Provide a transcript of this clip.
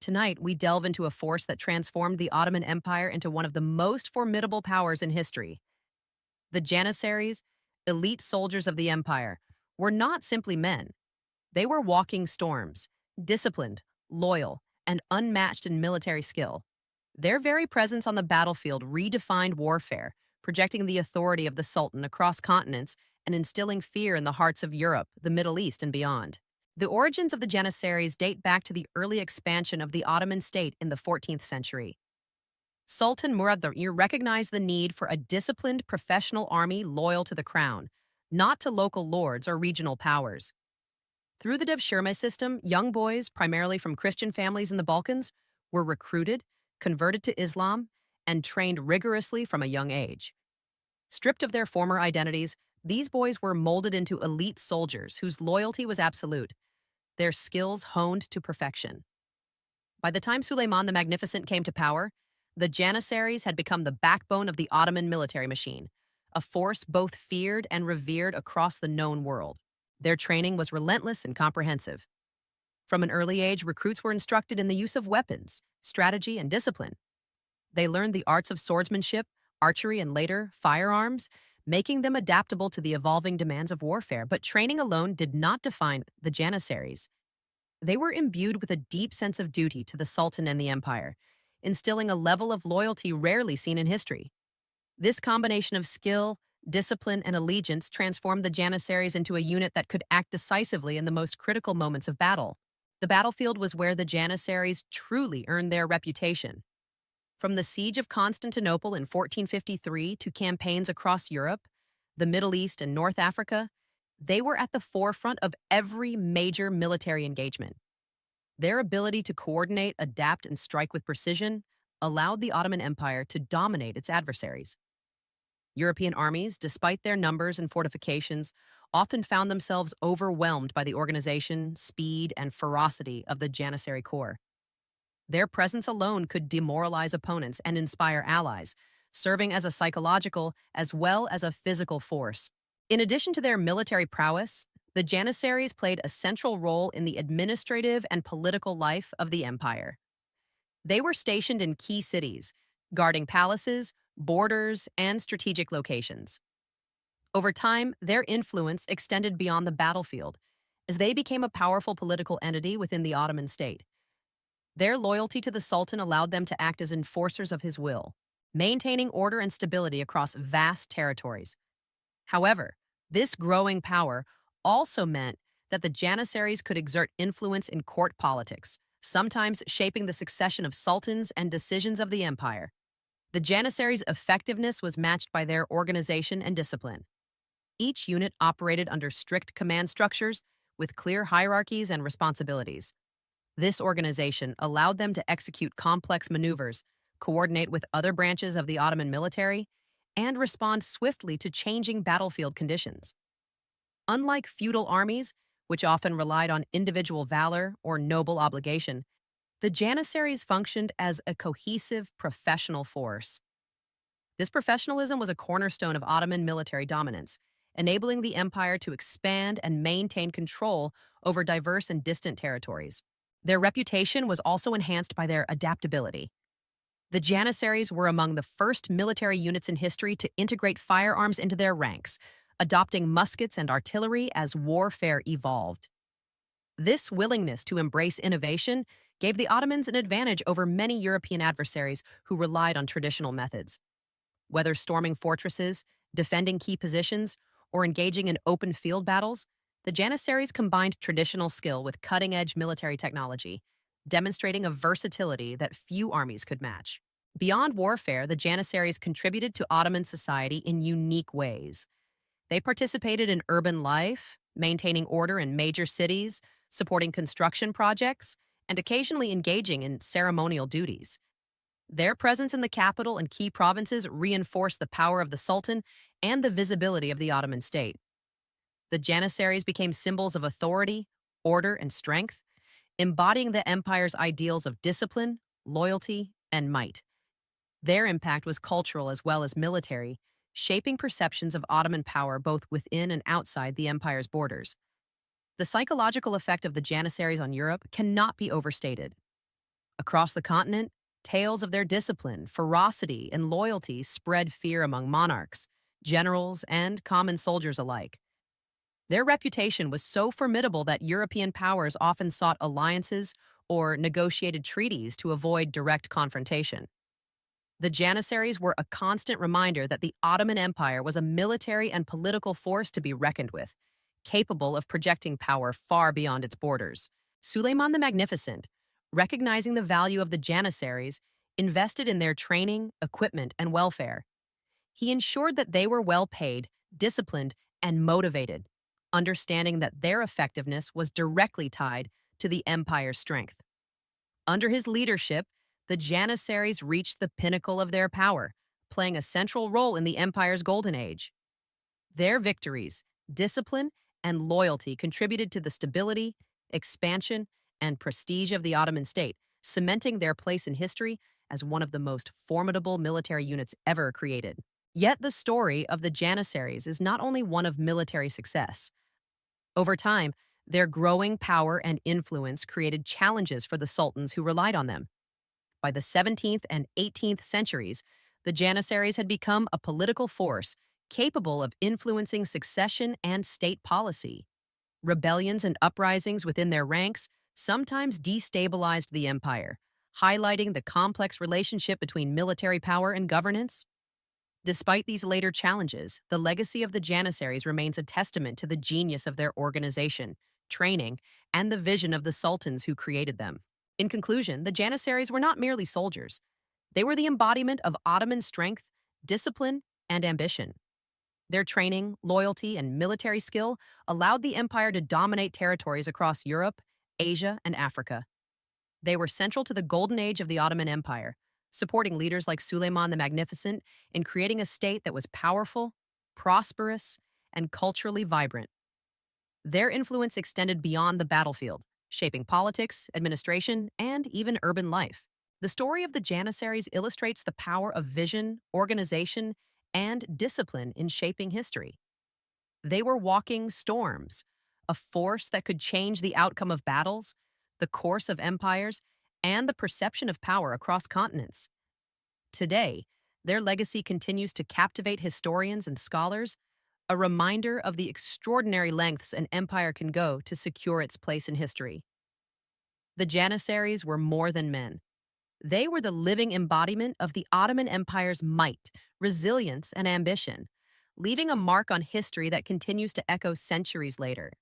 Tonight, we delve into a force that transformed the Ottoman Empire into one of the most formidable powers in history. The Janissaries, elite soldiers of the empire, were not simply men. They were walking storms, disciplined, loyal, and unmatched in military skill. Their very presence on the battlefield redefined warfare, projecting the authority of the Sultan across continents and instilling fear in the hearts of Europe, the Middle East, and beyond. The origins of the Janissaries date back to the early expansion of the Ottoman state in the 14th century. Sultan Murad II recognized the need for a disciplined professional army loyal to the crown, not to local lords or regional powers. Through the Devshirme system, young boys, primarily from Christian families in the Balkans, were recruited, converted to Islam, and trained rigorously from a young age. Stripped of their former identities, these boys were molded into elite soldiers whose loyalty was absolute, their skills honed to perfection. By the time Suleiman the Magnificent came to power, the Janissaries had become the backbone of the Ottoman military machine, a force both feared and revered across the known world. Their training was relentless and comprehensive. From an early age, recruits were instructed in the use of weapons, strategy, and discipline. They learned the arts of swordsmanship, archery, and later, firearms, making them adaptable to the evolving demands of warfare. But training alone did not define the Janissaries. They were imbued with a deep sense of duty to the Sultan and the empire, instilling a level of loyalty rarely seen in history. This combination of skill, discipline, and allegiance transformed the Janissaries into a unit that could act decisively in the most critical moments of battle. The battlefield was where the Janissaries truly earned their reputation. From the siege of Constantinople in 1453 to campaigns across Europe, the Middle East, and North Africa, they were at the forefront of every major military engagement. Their ability to coordinate, adapt, and strike with precision allowed the Ottoman Empire to dominate its adversaries. European armies, despite their numbers and fortifications, often found themselves overwhelmed by the organization, speed, and ferocity of the Janissary Corps. Their presence alone could demoralize opponents and inspire allies, serving as a psychological as well as a physical force. In addition to their military prowess, the Janissaries played a central role in the administrative and political life of the empire. They were stationed in key cities, guarding palaces, borders, and strategic locations. Over time, their influence extended beyond the battlefield, as they became a powerful political entity within the Ottoman state. Their loyalty to the Sultan allowed them to act as enforcers of his will, maintaining order and stability across vast territories. However, this growing power also meant that the Janissaries could exert influence in court politics, sometimes shaping the succession of sultans and decisions of the empire. The Janissaries' effectiveness was matched by their organization and discipline. Each unit operated under strict command structures with clear hierarchies and responsibilities. This organization allowed them to execute complex maneuvers, coordinate with other branches of the Ottoman military, and respond swiftly to changing battlefield conditions. Unlike feudal armies, which often relied on individual valor or noble obligation, the Janissaries functioned as a cohesive professional force. This professionalism was a cornerstone of Ottoman military dominance, enabling the empire to expand and maintain control over diverse and distant territories. Their reputation was also enhanced by their adaptability. The Janissaries were among the first military units in history to integrate firearms into their ranks, adopting muskets and artillery as warfare evolved. This willingness to embrace innovation gave the Ottomans an advantage over many European adversaries who relied on traditional methods. Whether storming fortresses, defending key positions, or engaging in open field battles, the Janissaries combined traditional skill with cutting-edge military technology, demonstrating a versatility that few armies could match. Beyond warfare, the Janissaries contributed to Ottoman society in unique ways. They participated in urban life, maintaining order in major cities, supporting construction projects, and occasionally engaging in ceremonial duties. Their presence in the capital and key provinces reinforced the power of the Sultan and the visibility of the Ottoman state. The Janissaries became symbols of authority, order, and strength, embodying the empire's ideals of discipline, loyalty, and might. Their impact was cultural as well as military, shaping perceptions of Ottoman power both within and outside the empire's borders. The psychological effect of the Janissaries on Europe cannot be overstated. Across the continent, tales of their discipline, ferocity, and loyalty spread fear among monarchs, generals, and common soldiers alike. Their reputation was so formidable that European powers often sought alliances or negotiated treaties to avoid direct confrontation. The Janissaries were a constant reminder that the Ottoman Empire was a military and political force to be reckoned with, capable of projecting power far beyond its borders. Suleiman the Magnificent, recognizing the value of the Janissaries, invested in their training, equipment, and welfare. He ensured that they were well paid, disciplined, and motivated, understanding that their effectiveness was directly tied to the empire's strength. Under his leadership, the Janissaries reached the pinnacle of their power, playing a central role in the empire's golden age. Their victories, discipline, and loyalty contributed to the stability, expansion, and prestige of the Ottoman state, cementing their place in history as one of the most formidable military units ever created. Yet the story of the Janissaries is not only one of military success. Over time, their growing power and influence created challenges for the sultans who relied on them. By the 17th and 18th centuries, the Janissaries had become a political force capable of influencing succession and state policy. Rebellions and uprisings within their ranks sometimes destabilized the empire, highlighting the complex relationship between military power and governance. Despite these later challenges, the legacy of the Janissaries remains a testament to the genius of their organization, training, and the vision of the sultans who created them. In conclusion, the Janissaries were not merely soldiers. They were the embodiment of Ottoman strength, discipline, and ambition. Their training, loyalty, and military skill allowed the empire to dominate territories across Europe, Asia, and Africa. They were central to the golden age of the Ottoman Empire, supporting leaders like Suleiman the Magnificent in creating a state that was powerful, prosperous, and culturally vibrant. Their influence extended beyond the battlefield, shaping politics, administration, and even urban life. The story of the Janissaries illustrates the power of vision, organization, and discipline in shaping history. They were walking storms, a force that could change the outcome of battles, the course of empires, and the perception of power across continents. Today, their legacy continues to captivate historians and scholars, a reminder of the extraordinary lengths an empire can go to secure its place in history. The Janissaries were more than men. They were the living embodiment of the Ottoman Empire's might, resilience, and ambition, leaving a mark on history that continues to echo centuries later.